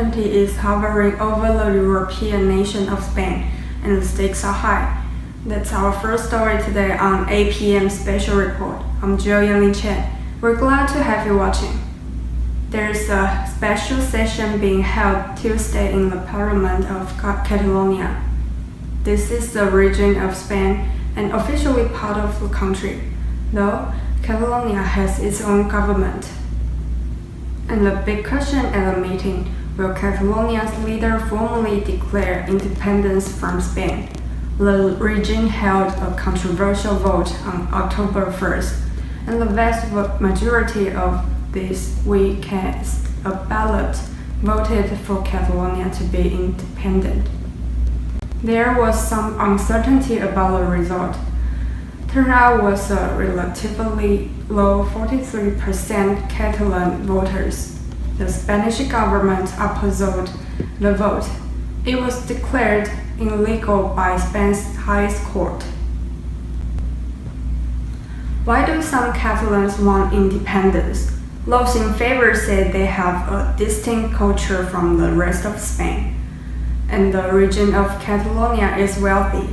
uncertainty is hovering over the European nation of Spain, and the stakes are high. That's our first story today on 8 p.m. Special Report. I'm Joanne Chen. We're glad to have you watching. There's a special session being held Tuesday in the Parliament of Catalonia. This is the region of Spain and officially part of the country, though Catalonia has its own government. And the big question at the meeting, will Catalonia's leader formally declare independence from Spain? The region held a controversial vote on October 1st, and the vast majority of this week cast a ballot voted for Catalonia to be independent. There was some uncertainty about the result. Turnout was a relatively low 43% Catalan voters. The Spanish government opposed the vote. It was declared illegal by Spain's highest court. Why do some Catalans want independence? Those in favor say they have a distinct culture from the rest of Spain, and the region of Catalonia is wealthy.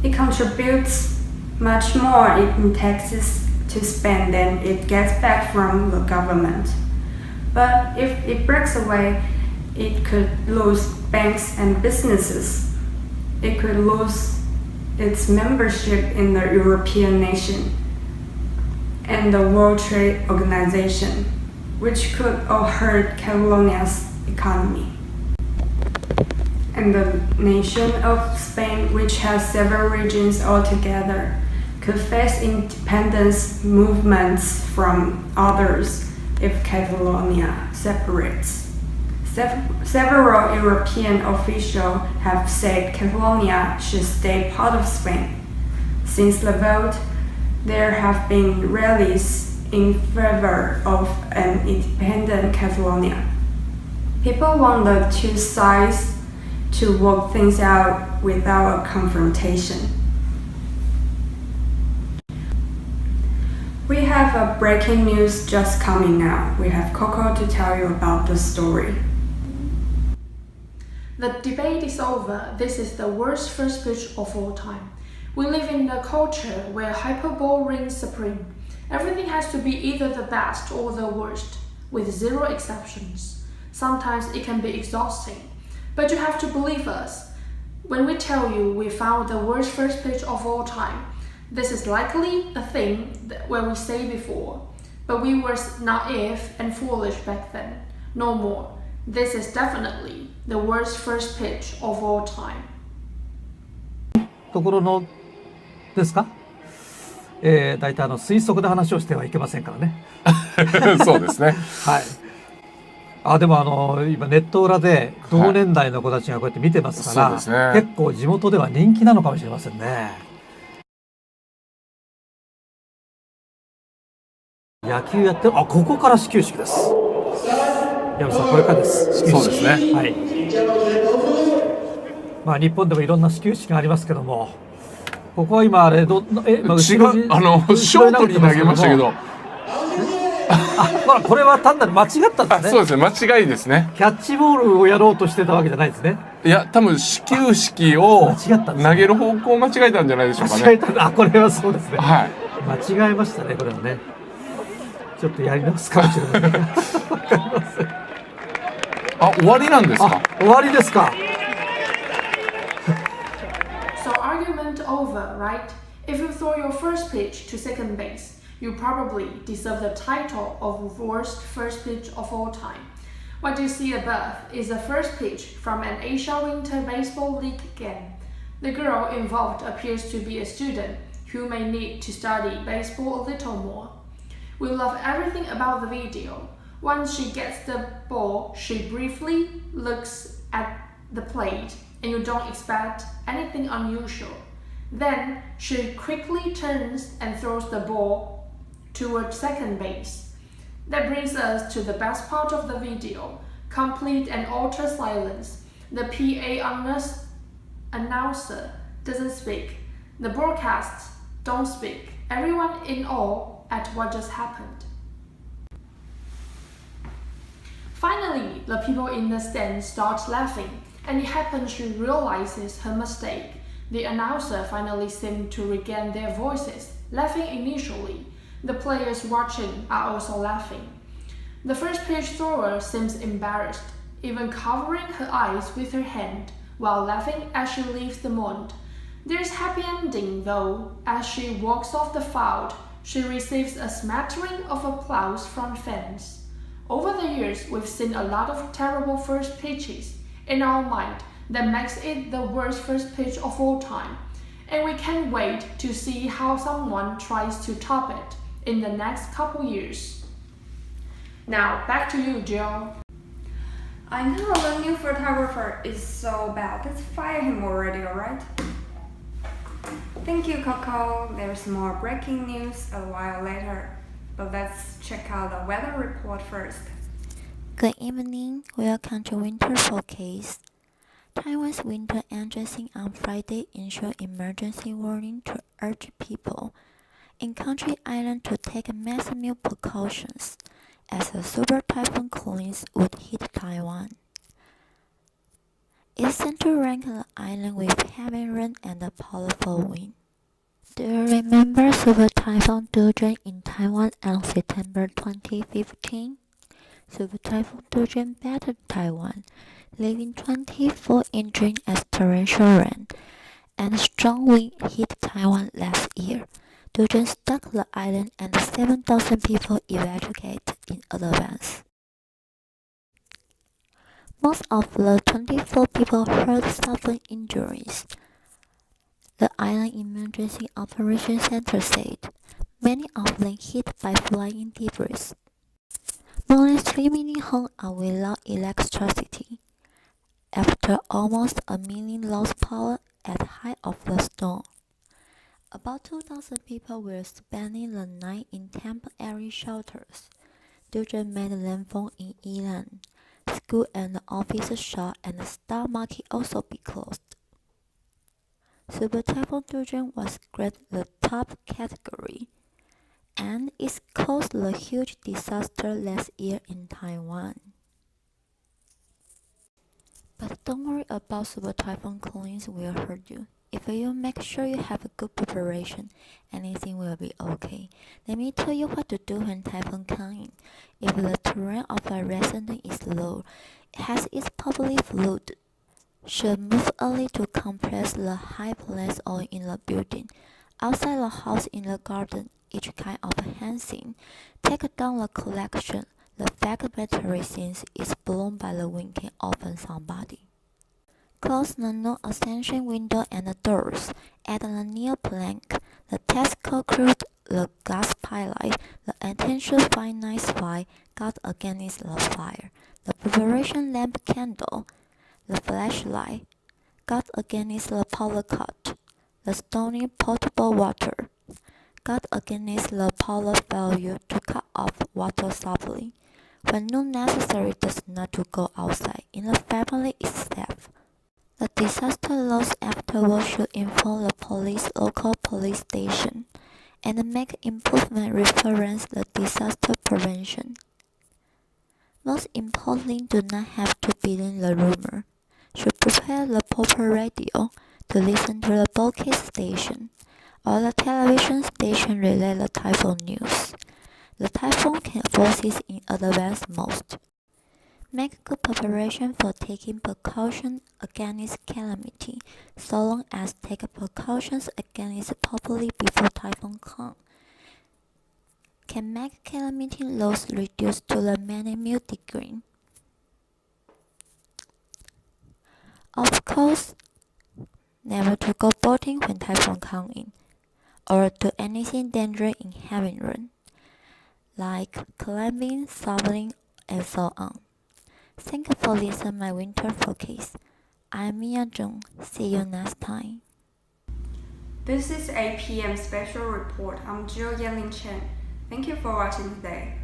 It contributes much more in taxes to Spain than it gets back from the government. But if it breaks away, it could lose banks and businesses. It could lose its membership in the European nation and the World Trade Organization, which could all hurt Catalonia's economy. And the nation of Spain, which has several regions altogether, could face independence movements from others if Catalonia separates. Several European officials have said Catalonia should stay part of Spain. Since the vote, there have been rallies in favor of an independent Catalonia. People want the two sides to work things out without a confrontation. We have a breaking news just coming now. We have Coco to tell you about the story. The debate is over. This is the worst first pitch of all time. We live in a culture where hyperbole reigns supreme. Everything has to be either the best or the worst, with zero exceptions. Sometimes it can be exhausting, but you have to believe us when we tell you we found the worst first pitch of all time. This is likely a thing where we say before, but we were naive and foolish back then. No more. This is definitely the worst first pitch of all time. ところのですか？大体推測で話をしてはいけませんからね。そうですね。はい。でも今ネット裏で同年代の子たちがこうやって見てますから、そうですね。結構地元では人気なのかもしれませんね。野球やってる。ここから始球式です。山本さん、これからです。始球式。そうですね。はい。まあ日本でもいろんな始球式がありますけども、ここは今違う、ショートに投げましたけど。ほら、これは単なる間違ったんですね。そうですね、間違いですね。キャッチボールをやろうとしてたわけじゃないですね。いや、多分始球式を投げる方向を間違えたんじゃないでしょうかね。間違えた。これはそうですね。はい。間違えましたね、これはね。ちょっとやり直すかもしれません。わかりません。終わりなんですか？終わりですか。So argument over, right? If you throw your first pitch to second base, you probably deserve the title of worst first pitch of all time. What you see above is the first pitch from an Asia Winter Baseball League game. The girl involved appears to be a student who may need to study baseball a little more. We love everything about the video. Once she gets the ball, she briefly looks at the plate, and you don't expect anything unusual. Then she quickly turns and throws the ball toward second base. That brings us to the best part of the video, complete and utter silence. The PA announcer doesn't speak. The broadcasts don't speak. Everyone in awe at what just happened. Finally, the people in the stand start laughing, and it happens she realizes her mistake. The announcer finally seemed to regain their voices, laughing initially. The players watching are also laughing. The first pitch thrower seems embarrassed, even covering her eyes with her hand, while laughing as she leaves the mound. There's happy ending though. As she walks off the field, she receives a smattering of applause from fans. Over the years, we've seen a lot of terrible first pitches in our mind that makes it the worst first pitch of all time. And we can't wait to see how someone tries to top it in the next couple years. Now, back to you, Jill. I know the new photographer is so bad. Let's fire him already, alright? Thank you, Coco. There's more breaking news a while later. But let's check out the weather report first. Good evening. Welcome to Winter Forecast. Taiwan's winter addressing on Friday issued emergency warning to urge people in country island to take maximum precautions as a super typhoon Collins would hit Taiwan. It's sent to rank the island with heavy rain and a powerful wind. Do you remember Super Typhoon Dujin in Taiwan on September 2015? Super Typhoon Dujin battered Taiwan, leaving 24 inches as torrential rain, and strong wind hit Taiwan last year. Dujin struck the island and 7,000 people evacuated in advance. Most of the 24 people hurt suffered injuries. The Island Emergency Operations Center said many of them hit by flying debris. More than 3 million homes are without electricity after almost 1 million lost power at the height of the storm. About 2,000 people were spending the night in temporary shelters. Dujin made landfall in Iran. School and office shut and the stock market also be closed. Super Typhoon Dujin was graded the top category, and it caused a huge disaster last year in Taiwan. But don't worry about Super Typhoon Collins will hurt you. If you make sure you have a good preparation, anything will be okay. Let me tell you what to do when typhoon comes in. If the terrain of a resident is low, it has its public flood, should move early to compress the high place oil in the building. Outside the house, in the garden, each kind of fencing. Take down the collection. The fact battery since it's blown by the wind can open somebody. Close the no-ascension window and the doors. Add the near plank, the test concrete, the gas pilot, the attention finite spy, guard against the fire, the preparation lamp candle, the flashlight, guard against the power cut, the stony potable water, guard against the power failure to cut off water supply. When not necessary, does not to go outside. In the family is safe. The disaster loss afterwards should inform the police, local police station, and make improvement reference the disaster prevention. Most importantly, do not have to believe the rumor. Should prepare the proper radio to listen to the broadcast station or the television station relay the typhoon news. The typhoon can foresee in advance most. Make good preparation for taking precautions against calamity, so long as take precautions against properly before typhoon comes. Can make calamity loss reduce to the minimum degree. Of course, never to go boating when typhoon comes in, or do anything dangerous in heavy rain, like climbing, shoveling, and so on. Thank you for listening my winter forecast. I'm Mia Jung. See you next time. This is 8 p.m. special report. I'm Jill Yanling Chen. Thank you for watching today.